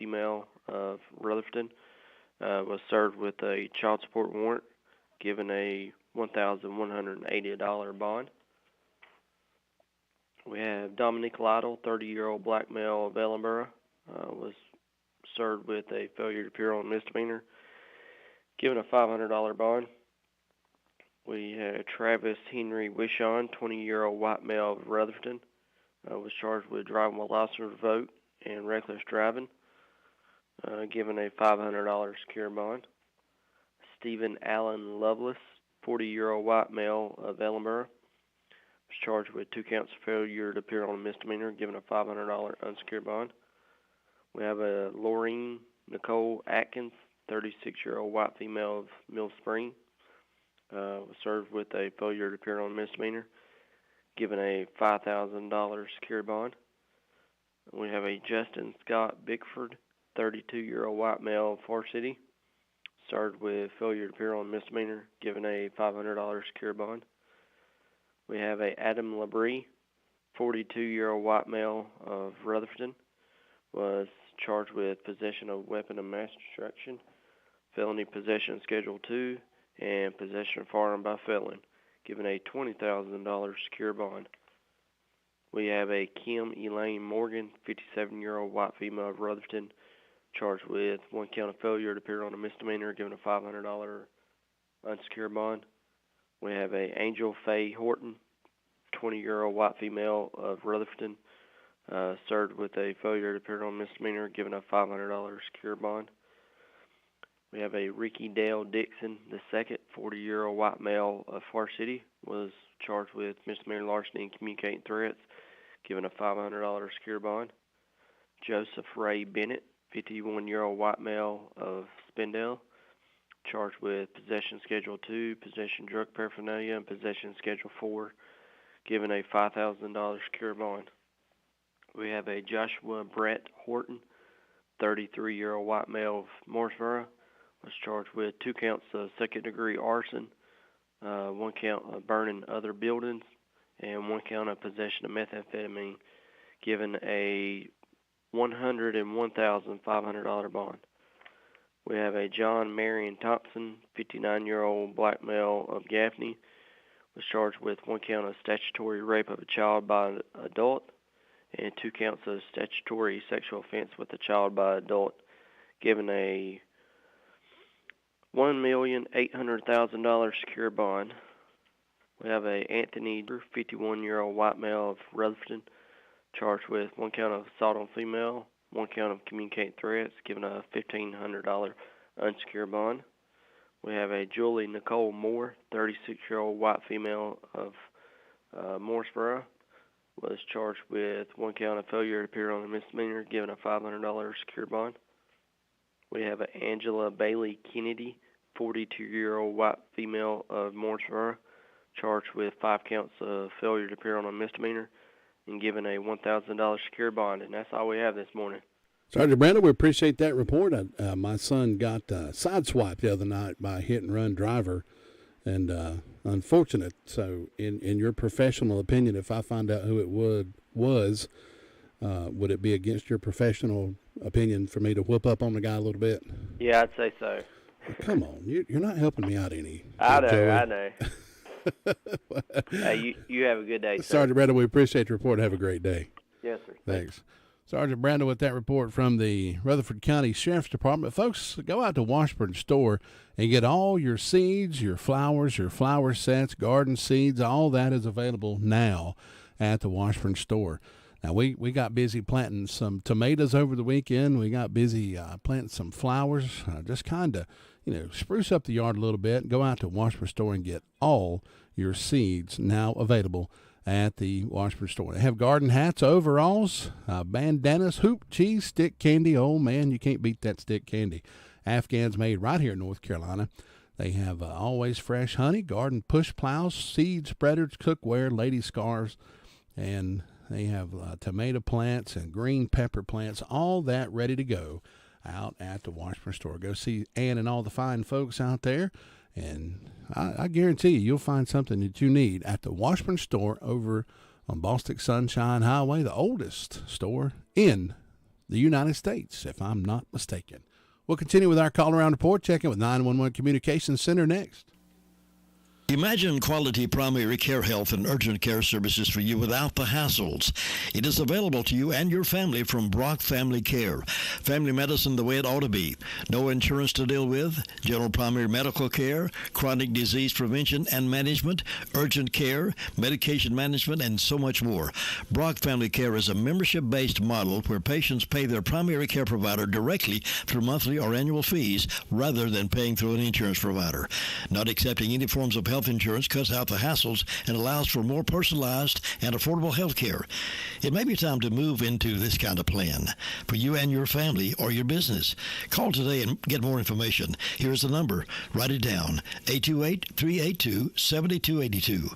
female of Rutherford, was served with a child support warrant, given a $1,180 bond. We have Dominique Lytle, 30-year-old black male of Ellenboro, was served with a failure to appear on misdemeanor, given a $500 bond. We had Travis Henry Wishon, 20-year-old white male of Rutherford, was charged with driving while license revoked and reckless driving, given a $500 secure bond. Stephen Allen Lovelace, 40-year-old white male of Ellenboro, was charged with 2 counts of failure to appear on a misdemeanor, given a $500 unsecured bond. We have a Laureen Nicole Atkins, 36-year-old white female of Mill Spring, was served with a failure to appear on a misdemeanor, given a $5,000 secured bond. We have a Justin Scott Bickford, 32-year-old white male of Far City, served with failure to appear on a misdemeanor, given a $500 secured bond. We have a Adam Labrie, 42-year-old white male of Rutherford, was charged with possession of weapon of mass destruction, felony possession Schedule 2, and possession of firearm by felon, given a $20,000 secure bond. We have a Kim Elaine Morgan, 57-year-old white female of Rutherford, charged with 1 count of failure to appear on a misdemeanor, given a $500 unsecured bond. We have a Angel Faye Horton, 20-year-old white female of Rutherford, served with a failure to appear on a misdemeanor, given a $500 secure bond. We have a Ricky Dale Dixon II, 40-year-old white male of Far City, was charged with misdemeanor larceny and communicating threats, given a $500 secure bond. Joseph Ray Bennett, 51-year-old white male of Spindale, charged with possession Schedule 2, possession drug paraphernalia, and possession Schedule 4, given a $5,000 secure bond. We have a Joshua Brett Horton, 33-year-old white male of Mooresboro, was charged with 2 counts of second-degree arson, 1 count of burning other buildings, and 1 count of possession of methamphetamine, given a $101,500 bond. We have a John Marion Thompson, 59-year-old black male of Gaffney, was charged with 1 count of statutory rape of a child by an adult and 2 counts of statutory sexual offense with a child by an adult, given a $1,800,000 secure bond. We have a Anthony, 51-year-old white male of Rutherford, charged with 1 count of assault on female, 1 count of communicating threats, given a $1,500 unsecured bond. We have a Julie Nicole Moore, 36-year-old white female of Mooresboro, was charged with 1 count of failure to appear on a misdemeanor, given a $500 secured bond. We have a Angela Bailey Kennedy, 42-year-old white female of Mooresboro, charged with 5 counts of failure to appear on a misdemeanor and given a $1,000 secured bond. And that's all we have this morning. Sergeant Brando, we appreciate that report. My son got sideswiped the other night by a hit-and-run driver, and unfortunate. So in your professional opinion, if I find out who it would it be against your professional opinion for me to whoop up on the guy a little bit? Yeah, I'd say so. Well, come on, you're not helping me out any. I know. Hey, you have a good day, sir. Sergeant Brando, we appreciate the report. Have a great day. Yes, sir. Thanks. Sergeant Brando with that report from the Rutherford County Sheriff's Department. Folks, go out to Washburn Store and get all your seeds, your flowers, your flower sets, garden seeds. All that is available now at the Washburn Store. Now, we got busy planting some tomatoes over the weekend. We got busy planting some flowers, just kind of, spruce up the yard a little bit. Go out to Washburn Store and get all your seeds now available at the Washburn Store. They have garden hats, overalls, bandanas, hoop, cheese, stick candy. Oh, man, you can't beat that stick candy. Afghans made right here in North Carolina. They have always fresh honey, garden push plows, seed spreaders, cookware, lady scarves, and they have tomato plants and green pepper plants, all that ready to go out at the Washburn Store. Go see Ann and all the fine folks out there, and I guarantee you'll find something that you need at the Washburn Store over on Bostic Sunshine Highway, the oldest store in the United States, if I'm not mistaken. We'll continue with our call around report, checking with 911 Communications Center next. Imagine quality primary care health and urgent care services for you without the hassles. It is available to you and your family from Brock Family Care. Family medicine the way it ought to be. No insurance to deal with, general primary medical care, chronic disease prevention and management, urgent care, medication management, and so much more. Brock Family Care is a membership-based model where patients pay their primary care provider directly through monthly or annual fees rather than paying through an insurance provider. Not accepting any forms of health insurance cuts out the hassles and allows for more personalized and affordable health care. It may be time to move into this kind of plan for you and your family or your business. Call today and get more information. Here's the number. Write it down. 828-382-7282.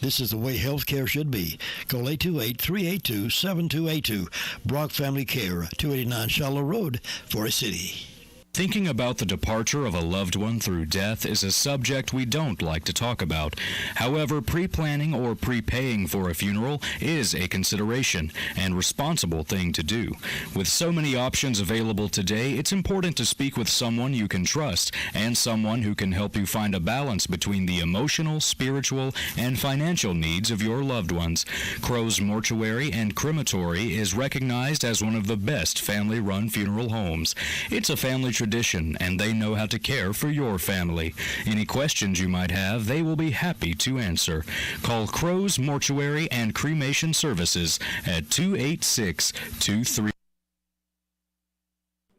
This is the way health care should be. Call 828-382-7282. Brock Family Care, 289 Shallow Road, Forest City. Thinking about the departure of a loved one through death is a subject we don't like to talk about. However, pre-planning or prepaying for a funeral is a consideration and responsible thing to do. With so many options available today, it's important to speak with someone you can trust and someone who can help you find a balance between the emotional, spiritual, and financial needs of your loved ones. Crow's Mortuary and Crematory is recognized as one of the best family-run funeral homes. It's a family tradition, and they know how to care for your family. Any questions you might have, they will be happy to answer. Call Crow's Mortuary and Cremation Services at 286-23.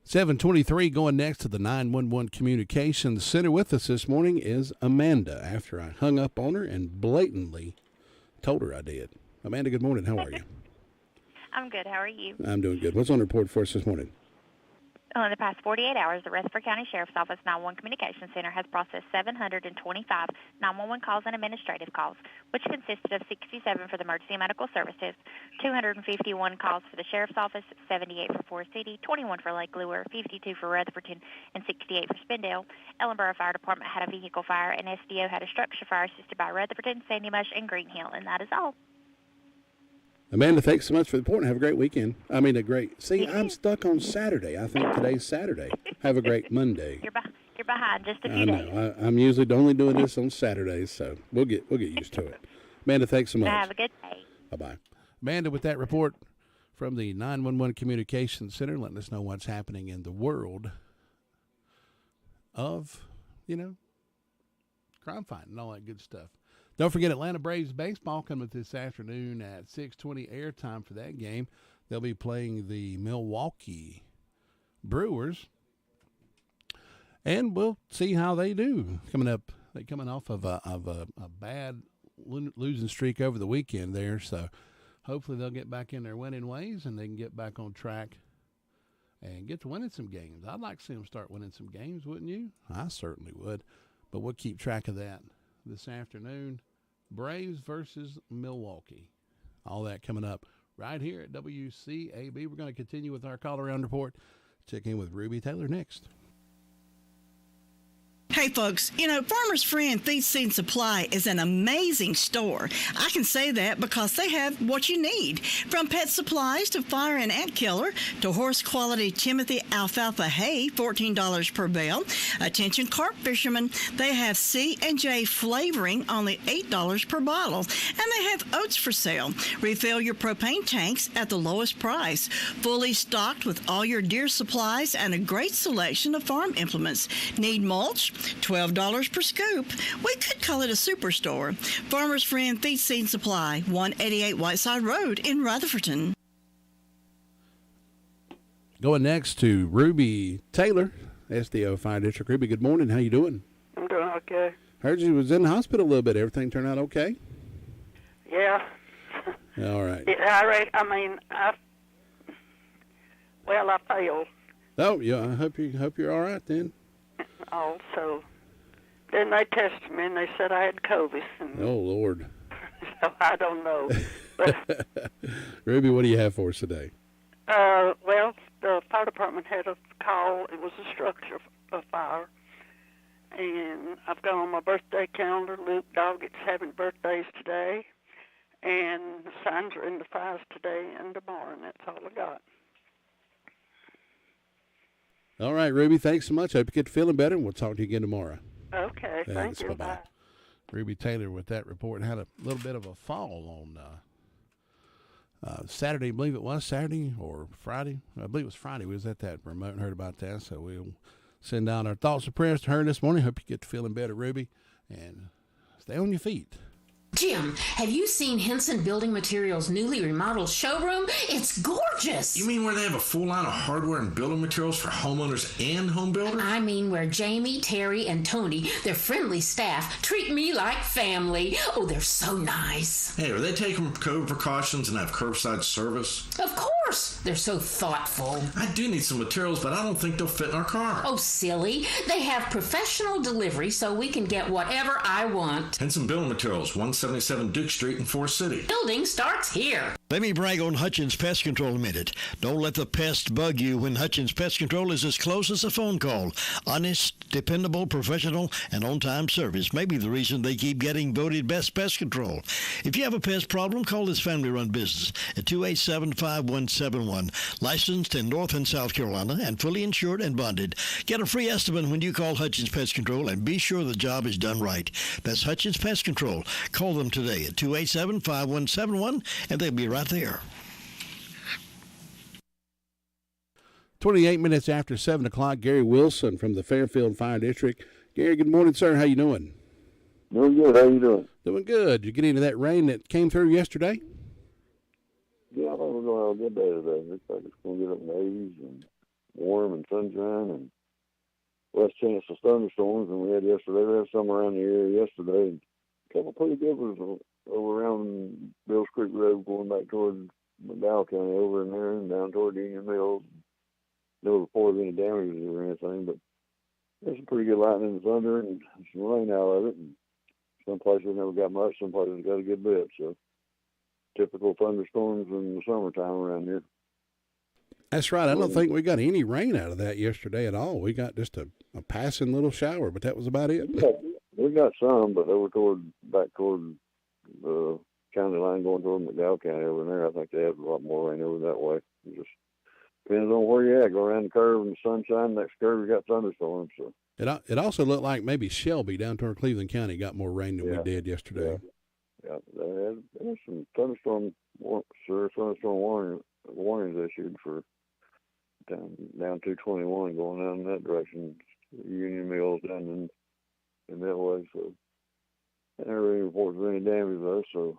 723 going next to the 911 Communications Center. With us this morning is Amanda, after I hung up on her and blatantly told her I did. Amanda, good morning. How are you? I'm good. How are you? I'm doing good. What's on the report for us this morning? In the past 48 hours, the Rutherford County Sheriff's Office 911 Communications Center has processed 725 911 calls and administrative calls, which consisted of 67 for the emergency medical services, 251 calls for the Sheriff's Office, 78 for Forest City, 21 for Lake Lure, 52 for Rutherford, and 68 for Spindale. Ellenboro Fire Department had a vehicle fire, and SDO had a structure fire assisted by Rutherford, Sandy Mush, and Green Hill, and that is all. Amanda, thanks so much for the report and have a great weekend. I'm stuck on Saturday. I think today's Saturday. Have a great Monday. You're behind just a few days. I know. I'm usually only doing this on Saturdays, so we'll get used to it. Amanda, thanks so much. Have a good day. Bye-bye. Amanda, with that report from the 911 Communications Center, letting us know what's happening in the world of, crime fighting and all that good stuff. Don't forget Atlanta Braves baseball coming this afternoon at 6:20 airtime for that game. They'll be playing the Milwaukee Brewers, and we'll see how they do. They're coming off of a bad losing streak over the weekend there, so hopefully they'll get back in their winning ways and they can get back on track and get to winning some games. I'd like to see them start winning some games, wouldn't you? I certainly would, but we'll keep track of that this afternoon. Braves versus Milwaukee. All that coming up right here at WCAB. We're going to continue with our call around report. Check in with Ruby Taylor next. Hey folks, Farmer's Friend Feed Seed Supply is an amazing store. I can say that because they have what you need. From pet supplies to fire and ant killer to horse quality Timothy alfalfa hay, $14 per bale. Attention carp fishermen, they have C&J flavoring, only $8 per bottle. And they have oats for sale. Refill your propane tanks at the lowest price. Fully stocked with all your deer supplies and a great selection of farm implements. Need mulch? $12 per scoop. We could call it a superstore. Farmer's Friend Feed Seed Supply, 188 Whiteside Road in Rutherford. Going next to Ruby Taylor, SDO Fire District. Ruby, good morning. How you doing? I'm doing okay. Heard you was in the hospital a little bit. Everything turned out okay? Yeah. All right. I failed. Oh, yeah. I hope you're all right then. Also, then they tested me and they said I had COVID. Oh, Lord. So I don't know. But, Ruby, what do you have for us today? Well, the fire department had a call. It was a structure fire. And I've got on my birthday calendar, Luke Doggett's having birthdays today. And the signs are in the fires today and tomorrow, and that's all I got. All right, Ruby, thanks so much. I hope you get feeling better, and we'll talk to you again tomorrow. Okay, thank you. Bye-bye. Bye. Ruby Taylor with that report. Had a little bit of a fall on Saturday, I believe it was, Saturday or Friday. I believe it was Friday. We was at that remote and heard about that, so we'll send down our thoughts and prayers to her this morning. Hope you get to feeling better, Ruby, and stay on your feet. Jim, have you seen Henson Building Materials' newly remodeled showroom? It's gorgeous. You mean where they have a full line of hardware and building materials for homeowners and home builders? I mean where Jamie, Terry, and Tony, their friendly staff, treat me like family. Oh, they're so nice. Hey, are they taking COVID precautions and have curbside service? Of course. They're so thoughtful. I do need some materials, but I don't think they'll fit in our car. Oh, silly. They have professional delivery so we can get whatever I want. Henson Building Materials, 177 Duke Street in Forest City. Building starts here. Let me brag on Hutchins Pest Control a minute. Don't let the pest bug you when Hutchins Pest Control is as close as a phone call. Honest, dependable, professional, and on-time service may be the reason they keep getting voted best pest control. If you have a pest problem, call this family-run business at 287-5171. Licensed in North and South Carolina and fully insured and bonded. Get a free estimate when you call Hutchins Pest Control and be sure the job is done right. That's Hutchins Pest Control. Call them today at 287-5171 and they'll be right there. 28 minutes after 7 o'clock, Gary Wilson from the Fairfield Fire District. Gary, good morning, sir. How you doing? Doing good. How you doing? Doing good. Did you get into that rain that came through yesterday? Yeah, I think we're going to have a good day today. Looks like it's going to get up in the 80s and warm and sunshine and less chance of thunderstorms than we had yesterday. We had some around the area yesterday. And a couple pretty good ones over around Bills Creek Road going back toward McDowell County over in there and down toward Union Mills. No report of any damages or anything, but there's some pretty good lightning and thunder and some rain out of it. And some places never got much, some places got a good bit. So typical thunderstorms in the summertime around here. That's right. I don't think we got any rain out of that yesterday at all. We got just a passing little shower, but that was about it. Yeah, we got some, but over back toward the county line going toward McDowell County over there, I think they have a lot more rain over that way. It just depends on where you're at. Go around the curve in the sunshine, next curve you got thunderstorms. So it also looked like maybe Shelby down toward Cleveland County got more rain than we did yesterday. Yeah, there was some thunderstorm warnings issued for down 221 going down in that direction, Union Mills down in that way. So I never really reported any damage though. So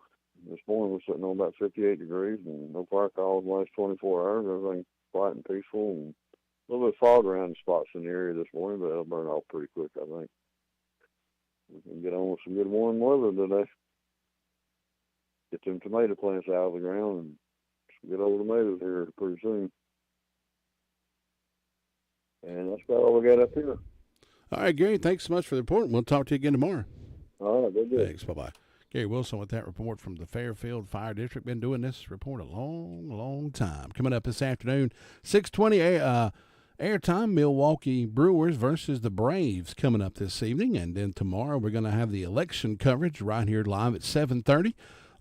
this morning we're sitting on about 58 degrees and no fire calls in the last 24 hours. Everything quiet and peaceful and a little bit of fog around spots in the area this morning, but it'll burn off pretty quick, I think. We can get on with some good warm weather today. Get them tomato plants out of the ground and get over tomatoes here pretty soon. And that's about all we got up here. All right, Gary, thanks so much for the report. We'll talk to you again tomorrow. All right, good. Thanks. Bye-bye. Gary Wilson with that report from the Fairfield Fire District. Been doing this report a long, long time. Coming up this afternoon, 6:20 airtime, Milwaukee Brewers versus the Braves coming up this evening. And then tomorrow we're going to have the election coverage right here live at 7:30.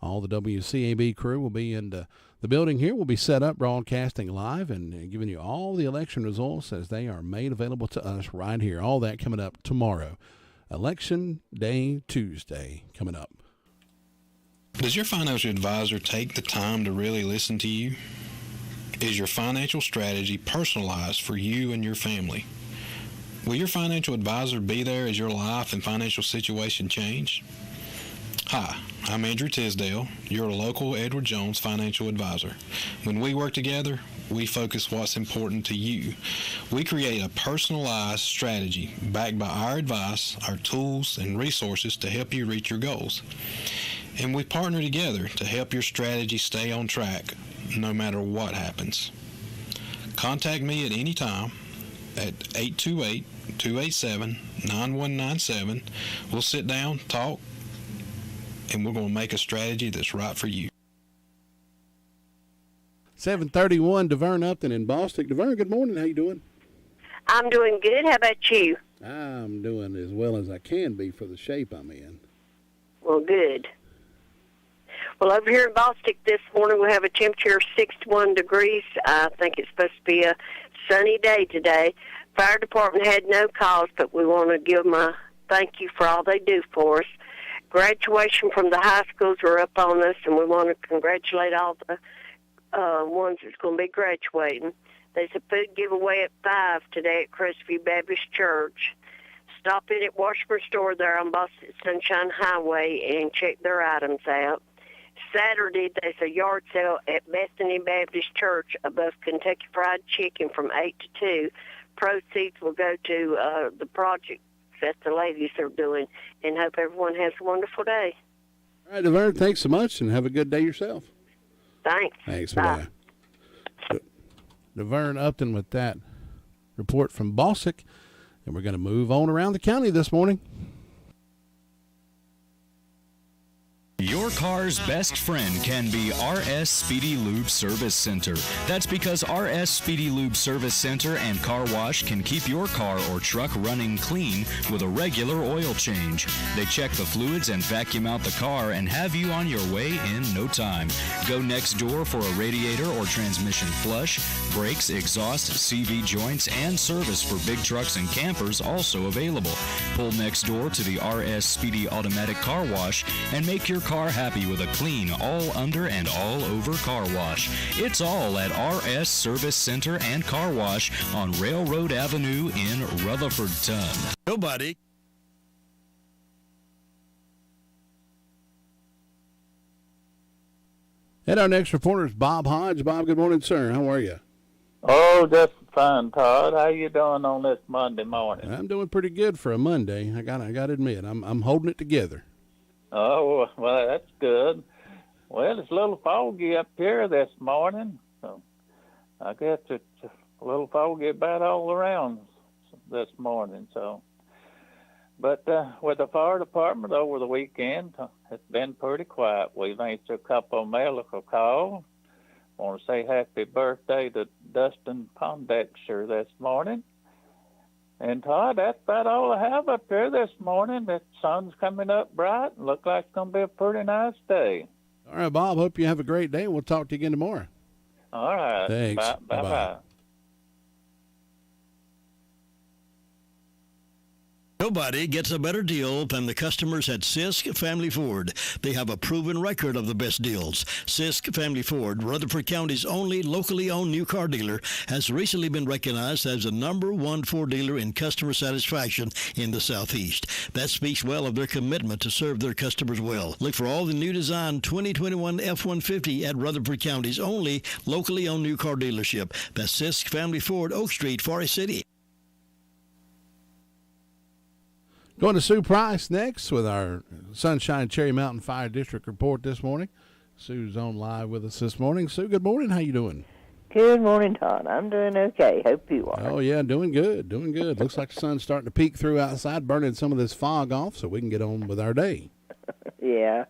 All the WCAB crew will be in the building here. We'll be set up broadcasting live and giving you all the election results as they are made available to us right here. All that coming up tomorrow. Election Day Tuesday coming up. Does your financial advisor take the time to really listen to you? Is your financial strategy personalized for you and your family? Will your financial advisor be there as your life and financial situation change? Hi, I'm Andrew Tisdale, your local Edward Jones financial advisor. When we work together, we focus what's important to you. We create a personalized strategy backed by our advice, our tools, and resources to help you reach your goals. And we partner together to help your strategy stay on track no matter what happens. Contact me at any time at 828-287-9197. We'll sit down, talk, and we're going to make a strategy that's right for you. 7:31, DeVern Upton in Boston. DeVern, good morning. How you doing? I'm doing good. How about you? I'm doing as well as I can be for the shape I'm in. Well, good. Well, over here in Boston this morning, we have a temperature of 61 degrees. I think it's supposed to be a sunny day today. fire department had no calls, but we want to give them a thank you for all they do for us. Graduation from the high schools are up on us, and we want to congratulate all the ones that's going to be graduating. There's a food giveaway at 5 today at Crestview Baptist Church. Stop in at Washburn Store there on Boston Sunshine Highway and check their items out. Saturday, there's a yard sale at Bethany Baptist Church above Kentucky Fried Chicken from 8 to 2. Proceeds will go to the project that the ladies are doing, and hope everyone has a wonderful day. All right, Laverne, thanks so much, and have a good day yourself. Thanks. Thanks. Bye. Laverne Upton with that report from Balsick, and we're going to move on around the county this morning. Your car's best friend can be RS Speedy Lube Service Center. That's because RS Speedy Lube Service Center and Car Wash can keep your car or truck running clean with a regular oil change. They check the fluids and vacuum out the car and have you on your way in no time. Go next door for a radiator or transmission flush, brakes, exhaust, CV joints, and service for big trucks and campers also available. Pull next door to the RS Speedy Automatic Car Wash and make your car happy with a clean, all under and all over car wash. It's all at RS Service Center and Car Wash on Railroad Avenue in Rutherford. Nobody. And our next reporter is Bob Hodge. Bob, good morning, sir. How are you? Oh, just fine, Todd. How you doing on this Monday morning? I'm doing pretty good for a Monday. I got to admit, I'm holding it together. Oh, well, that's good. Well, it's a little foggy up here this morning, so I guess it's a little foggy about all around this morning. So, but with the fire department over the weekend, it's been pretty quiet. We've answered a couple of medical calls. I want to say happy birthday to Dustin Pondexter this morning. And, Todd, that's about all I have up here this morning. The sun's coming up bright and looks like it's going to be a pretty nice day. All right, Bob, hope you have a great day. We'll talk to you again tomorrow. All right. Thanks. Bye-bye. Nobody gets a better deal than the customers at Sisk Family Ford. They have a proven record of the best deals. Sisk Family Ford, Rutherford County's only locally owned new car dealer, has recently been recognized as the #1 Ford dealer in customer satisfaction in the Southeast. That speaks well of their commitment to serve their customers well. Look for all the new design 2021 F-150 at Rutherford County's only locally owned new car dealership. That's Sisk Family Ford, Oak Street, Forest City. Going to Sue Price next with our Sunshine Cherry Mountain Fire District report this morning. Sue's on live with us this morning. Sue, good morning. How you doing? Good morning, Todd. I'm doing okay. Hope you are. Oh, yeah, doing good, doing good. Looks like the sun's starting to peek through outside, burning some of this fog off so we can get on with our day. Yeah.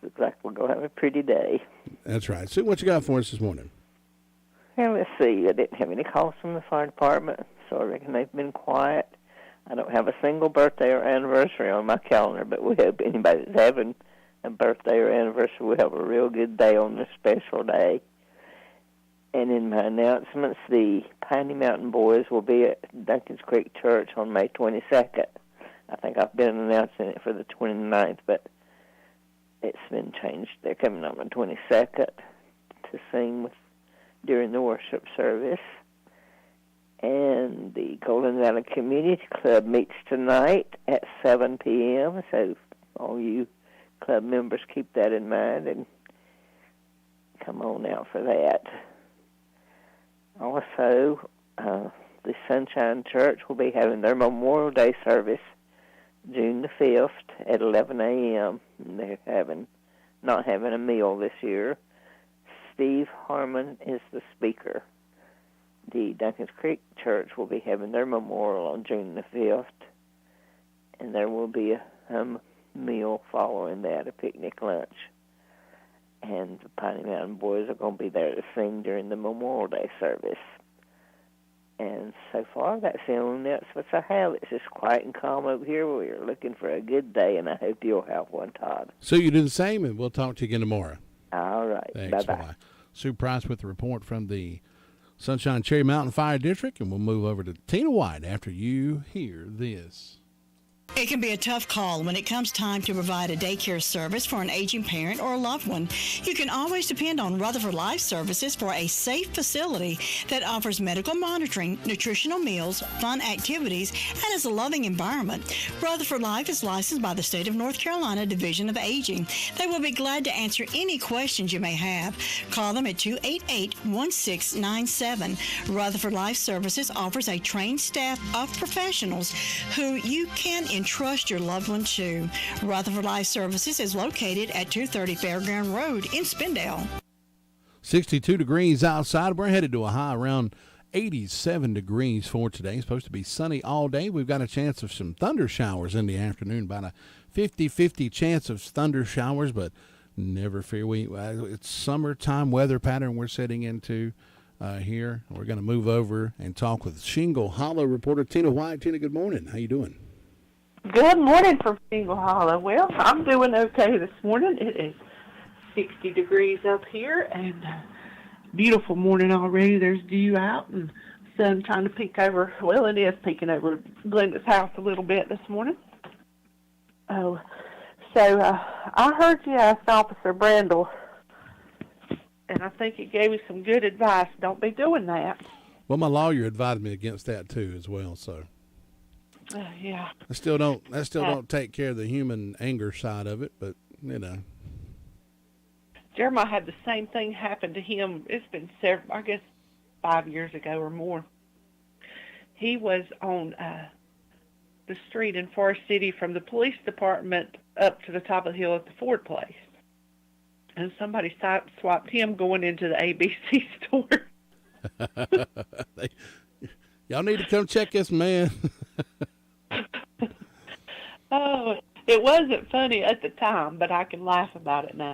Looks like we're going to have a pretty day. That's right. Sue, what you got for us this morning? Well, let's see. I didn't have any calls from the fire department, so I reckon they've been quiet. I don't have a single birthday or anniversary on my calendar, but we hope anybody that's having a birthday or anniversary will have a real good day on this special day. And in my announcements, the Piney Mountain Boys will be at Duncan's Creek Church on May 22nd. I think I've been announcing it for the 29th, but it's been changed. They're coming on the 22nd to sing during the worship service. And the Golden Valley Community Club meets tonight at 7 p.m., so all you club members keep that in mind and come on out for that. Also, the Sunshine Church will be having their Memorial Day service June the 5th at 11 a.m. They're not having a meal this year. Steve Harmon is the speaker. The Duncan's Creek Church will be having their memorial on June the 5th, and there will be a meal following that, a picnic lunch. And the Piney Mountain Boys are going to be there to sing during the Memorial Day service. And so far, that's the only announcements I have. It's just quiet and calm over here. We're looking for a good day, and I hope you'll have one, Todd. Sue, you do the same, and we'll talk to you again tomorrow. All right. Thanks. Bye-bye. Bye-bye. Sue Price with the report from the Sunshine Cherry Mountain Fire District, and we'll move over to Tina White after you hear this. It can be a tough call when it comes time to provide a daycare service for an aging parent or a loved one. You can always depend on Rutherford Life Services for a safe facility that offers medical monitoring, nutritional meals, fun activities, and is a loving environment. Rutherford Life is licensed by the State of North Carolina Division of Aging. They will be glad to answer any questions you may have. Call them at 288-1697. Rutherford Life Services offers a trained staff of professionals who you can entrust your loved one to. Rutherford Life Services is located at 230 Fairground Road in Spindale. 62 degrees outside. We're headed to a high around 87 degrees for today. It's supposed to be sunny all day. We've got a chance of some thunder showers in the afternoon, about a 50-50 chance of thunder showers, but never fear. It's summertime weather pattern we're setting into here. We're going to move over and talk with Shingle Hollow reporter Tina White. Tina, good morning. How you doing? Good morning from Shingle Hollow. Well, I'm doing okay this morning. It is 60 degrees up here and beautiful morning already. There's dew out and sun trying to peek over. Well, it is peeking over Glenda's house a little bit this morning. Oh, so I heard you ask Officer Brandel, and I think he gave you some good advice. Don't be doing that. Well, my lawyer advised me against that too as well, so. Yeah. I still don't take care of the human anger side of it, but you know. Jeremiah had the same thing happen to him. It's been I guess 5 years ago or more. He was on the street in Forest City from the police department up to the top of the hill at the Ford place, and somebody swapped him going into the ABC store. Y'all need to come check this man. Oh, it wasn't funny at the time, but I can laugh about it now.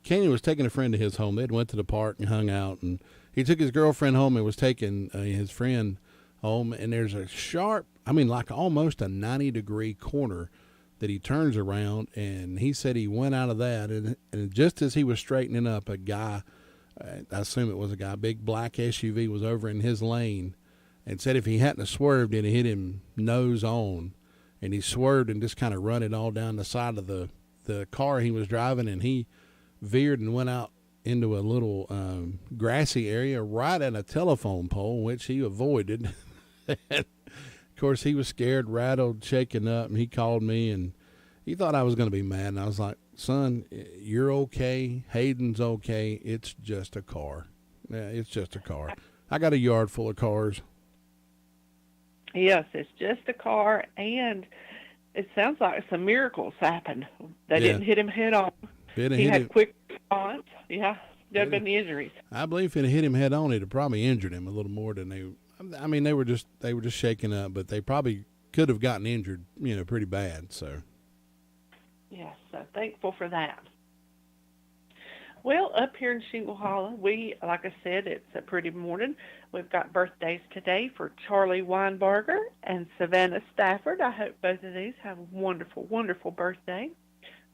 Kenny was taking a friend to his home. They'd went to the park and hung out, and he took his girlfriend home and was taking his friend home, and there's a sharp, like almost a 90-degree corner that he turns around, and he said he went out of that, and just as he was straightening up, a guy, I assume it was a guy, big black SUV was over in his lane, and said if he hadn't have swerved, it'd hit him nose on. And he swerved and just kind of run it all down the side of the car he was driving, and he veered and went out into a little grassy area right at a telephone pole, which he avoided. Of course, he was scared, rattled, shaken up, and he called me, and he thought I was going to be mad. And I was like, son, you're okay. Hayden's okay. It's just a car. Yeah, it's just a car. I got a yard full of cars. Yes, it's just a car, and it sounds like some miracles happened. They didn't hit him head on. He had quick response. Yeah, there have been the injuries. I believe if it hit him head on, it'd have probably injured him a little more than they were just shaken up, but they probably could have gotten injured, pretty bad. So. Yes, so thankful for that. Well, up here in Shingle Hollow, like I said, it's a pretty morning. We've got birthdays today for Charlie Weinberger and Savannah Stafford. I hope both of these have a wonderful, wonderful birthday.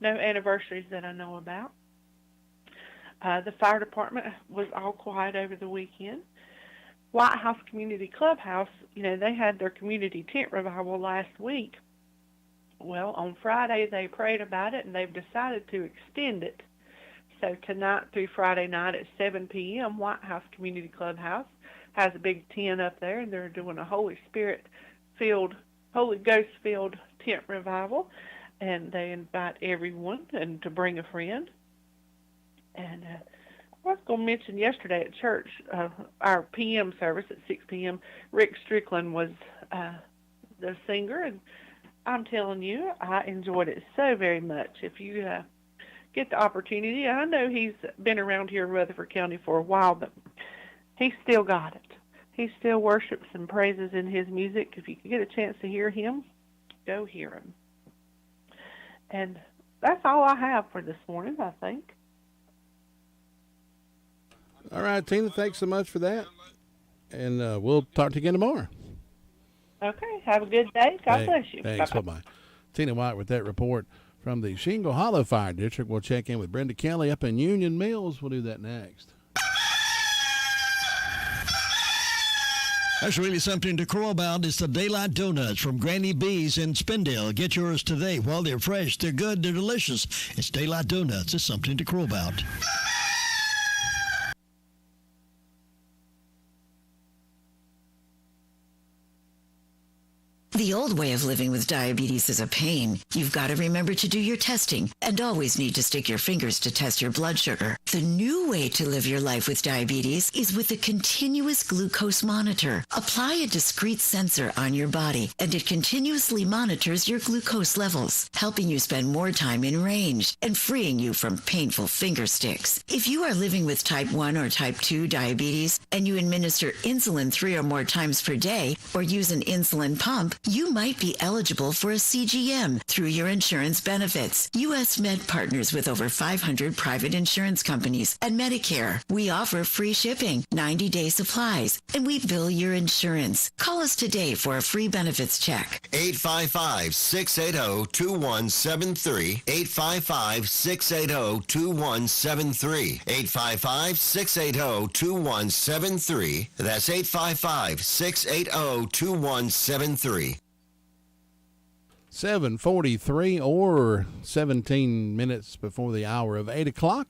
No anniversaries that I know about. The fire department was all quiet over the weekend. White House Community Clubhouse, they had their community tent revival last week. Well, on Friday they prayed about it, and they've decided to extend it. So tonight through Friday night at 7 p.m., White House Community Clubhouse has a big tent up there, and they're doing a Holy Ghost-filled tent revival, and they invite everyone and to bring a friend. And I was going to mention yesterday at church, our PM service at 6 p.m., Rick Strickland was the singer, and I'm telling you, I enjoyed it so very much. If you get the opportunity, I know he's been around here in Rutherford County for a while, but he's still got it. He still worships and praises in his music. If you get a chance to hear him, go hear him. And that's all I have for this morning, I think. All right, Tina, thanks so much for that. And we'll talk to you again tomorrow. Okay, have a good day. God bless you. Thanks, bye-bye. Tina White with that report from the Shingle Hollow Fire District. We'll check in with Brenda Kelly up in Union Mills. We'll do that next. That's really something to crow about. It's the Daylight Donuts from Granny B's in Spindale. Get yours today. Well, they're fresh, they're good, they're delicious. It's Daylight Donuts. It's something to crow about. The old way of living with diabetes is a pain. You've got to remember to do your testing and always need to stick your fingers to test your blood sugar. The new way to live your life with diabetes is with a continuous glucose monitor. Apply a discrete sensor on your body, and it continuously monitors your glucose levels, helping you spend more time in range and freeing you from painful finger sticks. If you are living with type 1 or type 2 diabetes and you administer insulin 3 or more times per day or use an insulin pump, you might be eligible for a CGM through your insurance benefits. U.S. Med partners with over 500 private insurance companies and Medicare. We offer free shipping, 90-day supplies, and we bill your insurance. Call us today for a free benefits check. 855-680-2173. 855-680-2173. 855-680-2173. That's 855-680-2173. 7:43 or 17 minutes before the hour of 8 o'clock.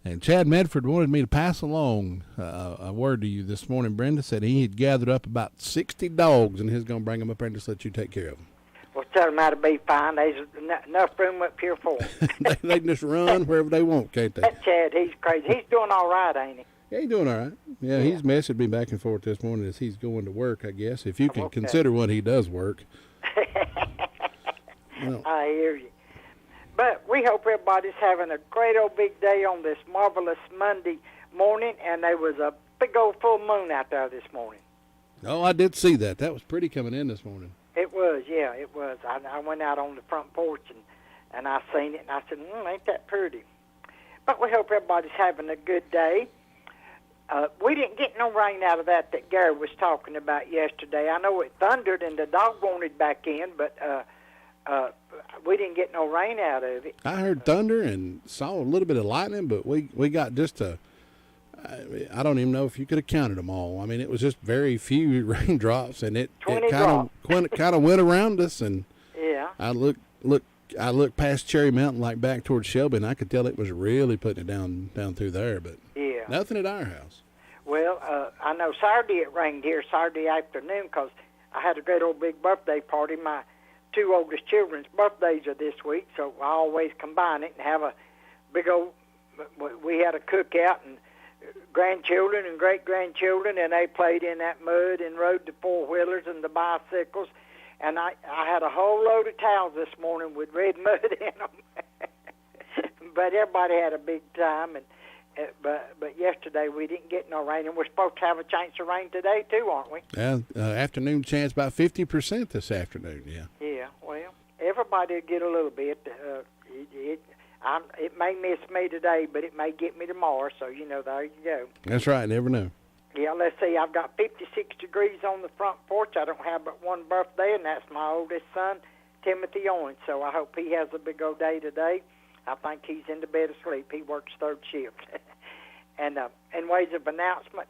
And Chad Medford wanted me to pass along a word to you this morning. Brenda said he had gathered up about 60 dogs, and he's going to bring them up here and just let you take care of them. Well, tell them how to be fine. There's enough room up here for them. they can just run wherever they want, can't they? That Chad, he's crazy. He's doing all right, ain't he? Yeah, he's doing all right. Yeah, he's messaged me back and forth this morning as he's going to work, I guess, if you can consider when he does work. Well, I hear you. But we hope everybody's having a great old big day on this marvelous Monday morning, and there was a big old full moon out there this morning. Oh, I did see that. That was pretty coming in this morning. It was, yeah, it was. I went out on the front porch, and I seen it, and I said, ain't that pretty? But we hope everybody's having a good day. We didn't get no rain out of that Gary was talking about yesterday. I know it thundered and the dog wanted back in, but we didn't get no rain out of it. I heard thunder and saw a little bit of lightning, but we got just I don't even know if you could have counted them all. I mean, it was just very few raindrops, and it kind of went around us. And yeah, I looked past Cherry Mountain, like back towards Shelby, and I could tell it was really putting it down through there. But yeah, nothing at our house. Well, I know Saturday it rained here Saturday afternoon because I had a great old big birthday party. My two oldest children's birthdays are this week, so I always combine it and have a big old. We had a cookout and grandchildren and great-grandchildren, and they played in that mud and rode the four-wheelers and the bicycles. And I had a whole load of towels this morning with red mud in them. But everybody had a big time. And but yesterday we didn't get no rain, and we're supposed to have a chance of rain today too, aren't we? Yeah, afternoon chance about 50% this afternoon. Yeah. Yeah. Well, everybody will get a little bit. It may miss me today, but it may get me tomorrow. So there you go. That's right. Never know. Yeah. Let's see. I've got 56 degrees on the front porch. I don't have but one birthday, and that's my oldest son, Timothy Owens. So I hope he has a big old day today. I think he's in the bed asleep. He works third shift. And in ways of announcement,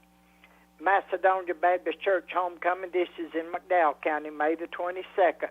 Macedonia Baptist Church Homecoming. This is in McDowell County, May the 22nd.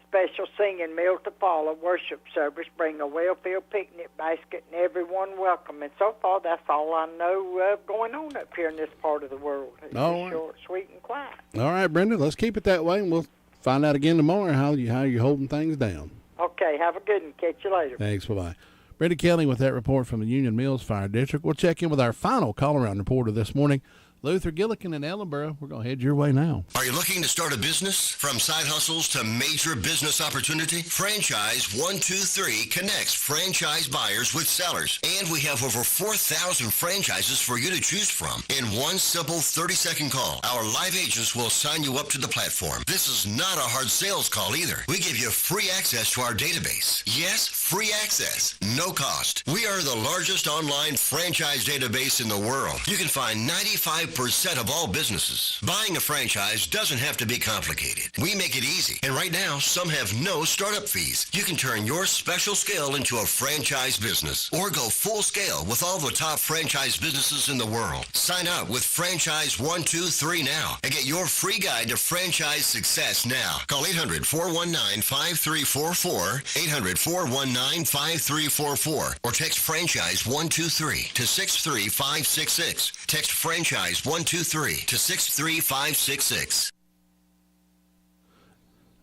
Special singing meal to follow, worship service. Bring a well-filled picnic basket, and everyone welcome. And so far, that's all I know going on up here in this part of the world. It's short, sweet, and quiet. All right, Brenda, let's keep it that way, and we'll find out again tomorrow how you're holding things down. Okay, have a good one. Catch you later. Thanks, bye-bye. Brenda Kelly with that report from the Union Mills Fire District. We'll check in with our final call-around reporter this morning, Luther Gillikin in Ellenboro. We're going to head your way now. Are you looking to start a business? From side hustles to major business opportunity? Franchise 123 connects franchise buyers with sellers. And we have over 4,000 franchises for you to choose from. In one simple 30-second call, our live agents will sign you up to the platform. This is not a hard sales call either. We give you free access to our database. Yes, free access. No cost. We are the largest online franchise database in the world. You can find 95 95% of all businesses. Buying a franchise doesn't have to be complicated. We make it easy. And right now, some have no startup fees. You can turn your special skill into a franchise business or go full scale with all the top franchise businesses in the world. Sign up with Franchise 123 now and get your free guide to franchise success now. Call 800-419-5344, 800-419-5344, or text Franchise 123 to 63566. Text Franchise 123 to 63566.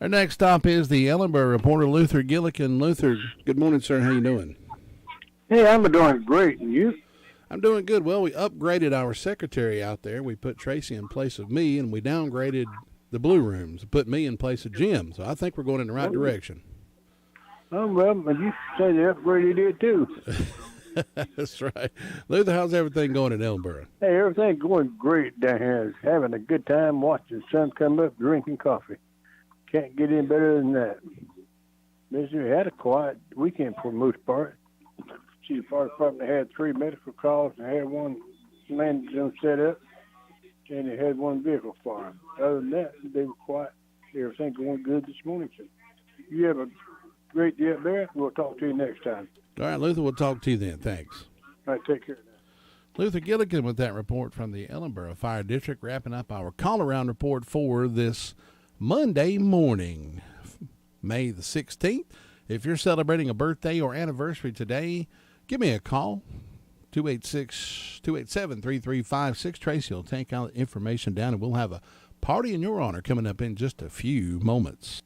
Our next stop is the Ellenboro reporter, Luther Gillikin. Luther, good morning, sir. How you doing? Hey, I'm doing great. And you? I'm doing good. Well, we upgraded our secretary out there. We put Tracy in place of me, and we downgraded the blue rooms, put me in place of Jim. So I think we're going in the right direction. Oh, well, you say the upgrade you did, too. That's right. Luther, how's everything going in Ellenboro? Hey, everything's going great down here. Having a good time watching the sun come up, drinking coffee. Can't get any better than that. Mister had a quiet weekend for the most part. See, the fire department had 3 medical calls and had 1 landing zone set up, and they had 1 vehicle fire. Other than that, they were quiet. Everything going good this morning. So you have a great day up there. We'll talk to you next time. All right, Luther, we'll talk to you then. Thanks. All right, take care now. Luther Gillikin with that report from the Ellenboro Fire District, wrapping up our call-around report for this Monday morning, May the 16th. If you're celebrating a birthday or anniversary today, give me a call, 286-287-3356. Tracy will take all the information down, and we'll have a party in your honor coming up in just a few moments.